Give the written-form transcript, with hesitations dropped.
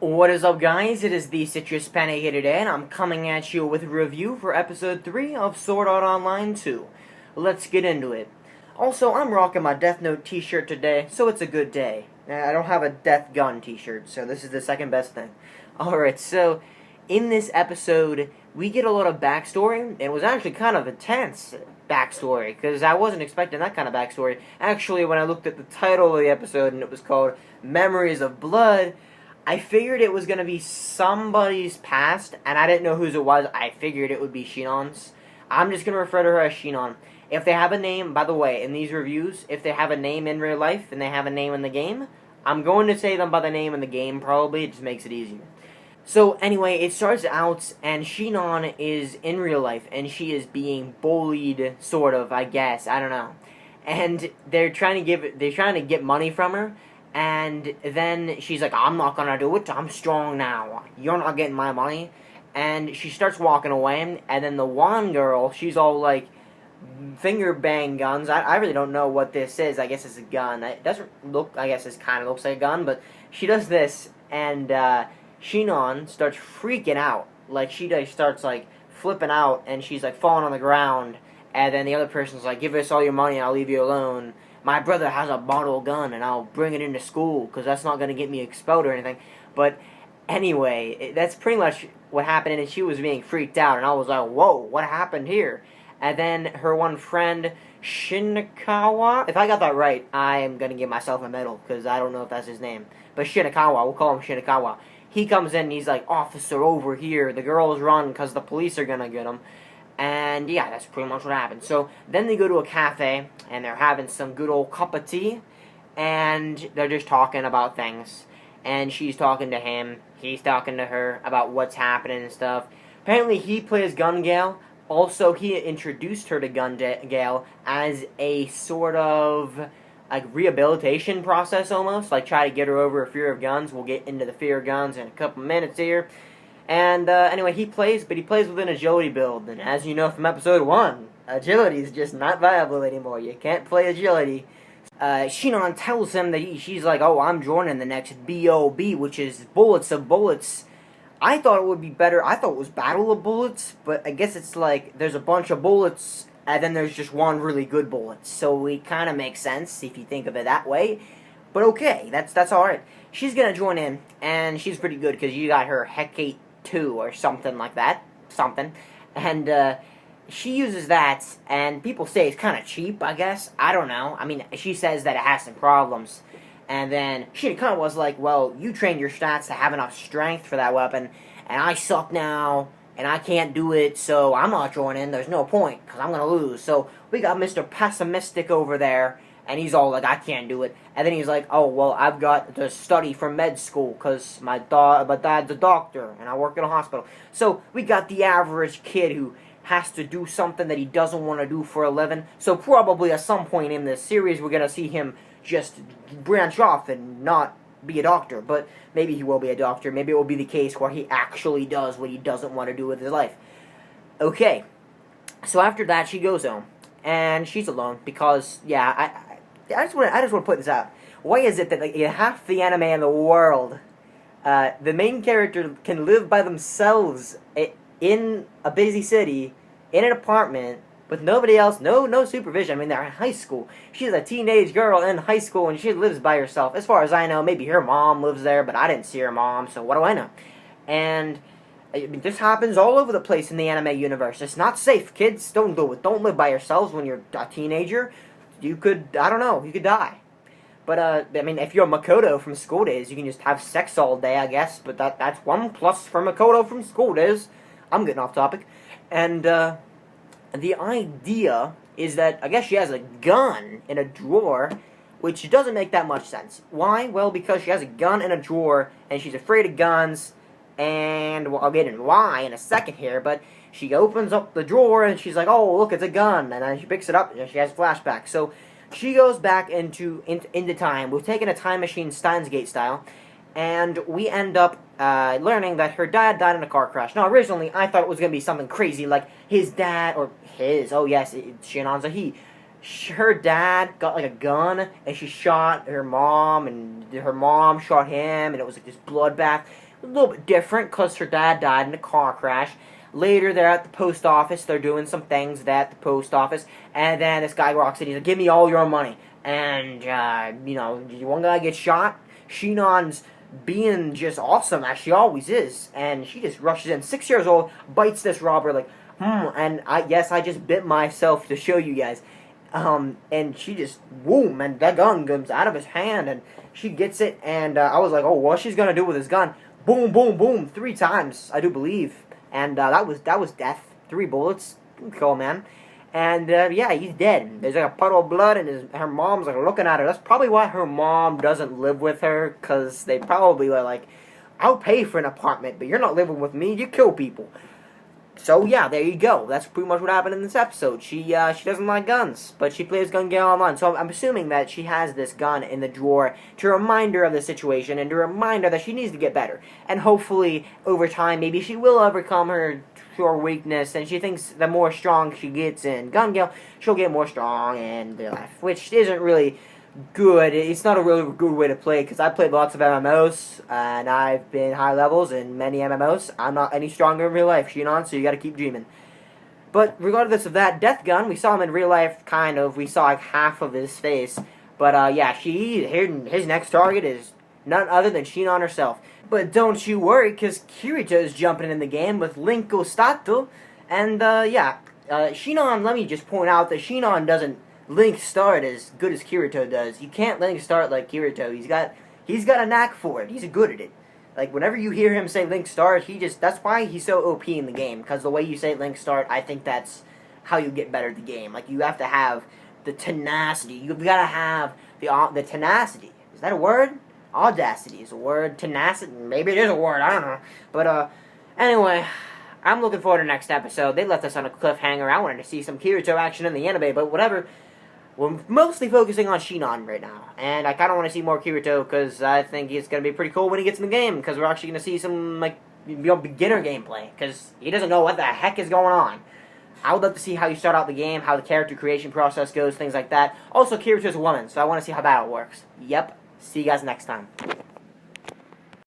What is up, guys? It is the Citrus Panic here today, and I'm coming at you with a review for episode 3 of Sword Art Online 2. Let's get into it. Also, I'm rocking my Death Note t-shirt today, so it's a good day. I don't have a Death Gun t-shirt, so this is the second best thing. Alright, so in this episode, we get a lot of backstory. It was actually kind of intense backstory, because I wasn't expecting that kind of backstory. Actually, when I looked at the title of the episode, and it was called Memories of Blood, I figured it was going to be somebody's past, and I didn't know whose it was. I figured it would be Shinon's. I'm just going to refer to her as Shinon. If they have a name, by the way, in these reviews, if they have a name in real life and they have a name in the game, I'm going to say them by the name in the game, probably. It just makes it easier. So, anyway, it starts out, and Shinon is in real life, and she is being bullied, sort of, I guess. I don't know. And they're trying to get money from her. And then she's like, I'm not gonna do it, I'm strong now, you're not getting my money. And she starts walking away, and then the one girl, she's all like, finger bang guns. I really don't know what this is. I guess it's a gun. It doesn't look, I guess it kind of looks like a gun, but she does this, and Shinon starts freaking out. Like, she starts like flipping out, and she's like falling on the ground, and then the other person's like, give us all your money and I'll leave you alone. My brother has a bottle gun, and I'll bring it into school, because that's not going to get me expelled or anything. But anyway, that's pretty much what happened, and she was being freaked out, and I was like, whoa, what happened here? And then her one friend, Shinakawa, if I got that right, I am going to give myself a medal, because I don't know if that's his name. But Shinakawa, we'll call him Shinakawa. He comes in, and he's like, officer, over here. The girls run, because the police are going to get him. And yeah, that's pretty much what happened. So then they go to a cafe, and they're having some good old cup of tea, and they're just talking about things. And she's talking to him, he's talking to her about what's happening and stuff. Apparently he plays Gun Gale. Also, he introduced her to Gun Gale as a sort of like rehabilitation process almost. Like try to get her over a fear of guns. We'll get into the fear of guns in a couple minutes here. And anyway, he plays with an agility build, and as you know from episode 1, agility is just not viable anymore. You can't play agility. Shinon tells him that she's like, oh, I'm joining the next BOB, which is Bullets of Bullets. I thought it would be better, I thought it was Battle of Bullets, but I guess it's like, there's a bunch of bullets, and then there's just one really good bullet. So it kind of makes sense, if you think of it that way. But okay, that's alright. She's gonna join in, and she's pretty good, because you got her Hecate 2 or something like that, and she uses that, and people say it's kind of cheap, I guess, I don't know, I mean, she says that it has some problems, and then she kind of was like, well, you trained your stats to have enough strength for that weapon, and I suck now, and I can't do it, so I'm not joining, there's no point, because I'm gonna lose. So we got Mr. Pessimistic over there, and he's all like, I can't do it. And then he's like, oh, well, I've got to study for med school because my dad's a doctor and I work in a hospital. So we got the average kid who has to do something that he doesn't want to do for a living. So probably at some point in this series, we're going to see him just branch off and not be a doctor. But maybe he will be a doctor. Maybe it will be the case where he actually does what he doesn't want to do with his life. Okay. So after that, she goes home. And she's alone because, yeah, I just want to put this out. Why is it that like, half the anime in the world, the main character can live by themselves in a busy city, in an apartment, with nobody else, no supervision. I mean, they're in high school. She's a teenage girl in high school, and she lives by herself. As far as I know, maybe her mom lives there, but I didn't see her mom, so what do I know? And I mean, this happens all over the place in the anime universe. It's not safe. Kids, don't do it. Don't live by yourselves when you're a teenager. You could, I don't know, you could die. But, I mean, if you're Makoto from School Days, you can just have sex all day, I guess. But that's one plus for Makoto from School Days. I'm getting off topic. And, the idea is that, I guess she has a gun in a drawer, which doesn't make that much sense. Why? Well, because she has a gun in a drawer, and she's afraid of guns, and, well, I'll get into why in a second here, but she opens up the drawer, and she's like, oh, look, it's a gun, and then she picks it up, and she has a flashback. So, she goes back into time. We've taken a time machine Steins Gate style, and we end up learning that her dad died in a car crash. Now, originally, I thought it was going to be something crazy, like his dad, or his, oh yes, Shinon's a he, her dad got like a gun and she shot her mom, and her mom shot him, and it was like this bloodbath. A little bit different because her dad died in a car crash. Later, they're at the post office. They're doing some things at the post office, and then this guy walks in. He's like, "Give me all your money." And one guy gets shot. Shinon's being just awesome as she always is, and she just rushes in. 6 years old, bites this robber like, and I just bit myself to show you guys. And she just, boom, and that gun comes out of his hand, and she gets it, and I was like, oh, what she's gonna do with his gun? Boom, boom, boom, 3 times, I do believe. And that was death. 3 bullets. Cool, man. And yeah, he's dead. There's like a puddle of blood, and her mom's like looking at her. That's probably why her mom doesn't live with her, because they probably were like, I'll pay for an apartment, but you're not living with me. You kill people. So yeah, there you go. That's pretty much what happened in this episode. She doesn't like guns, but she plays gun game online. So I'm assuming that she has this gun in the drawer to remind her of the situation and to remind her that she needs to get better. And hopefully, over time, maybe she will overcome her weakness, and she thinks the more strong she gets in gun game, she'll get more strong in real life, which isn't really good. It's not a really good way to play, because I played lots of MMOs, and I've been high levels in many MMOs. I'm not any stronger in real life, Shinon, so you gotta keep dreaming. But regardless of that, Death Gun, we saw him in real life, kind of. We saw like half of his face. But yeah, his next target is none other than Shinon herself. But don't you worry, because Kirito's jumping in the game with Linko Stato. And yeah, Shinon, let me just point out that Shinon doesn't link start as good as Kirito does. You can't link start like Kirito. He's got a knack for it. He's good at it. Like, whenever you hear him say link start, that's why he's so OP in the game. Because the way you say link start, I think that's how you get better at the game. Like, you have to have the tenacity. You've got to have the tenacity. Is that a word? Audacity is a word. Tenacity, maybe it is a word. I don't know. But anyway, I'm looking forward to the next episode. They left us on a cliffhanger. I wanted to see some Kirito action in the anime, but whatever. We're mostly focusing on Shinon right now, and I kind of want to see more Kirito, because I think it's going to be pretty cool when he gets in the game, because we're actually going to see some, like, beginner gameplay, because he doesn't know what the heck is going on. I would love to see how you start out the game, how the character creation process goes, things like that. Also, Kirito's a woman, so I want to see how that works. Yep, see you guys next time.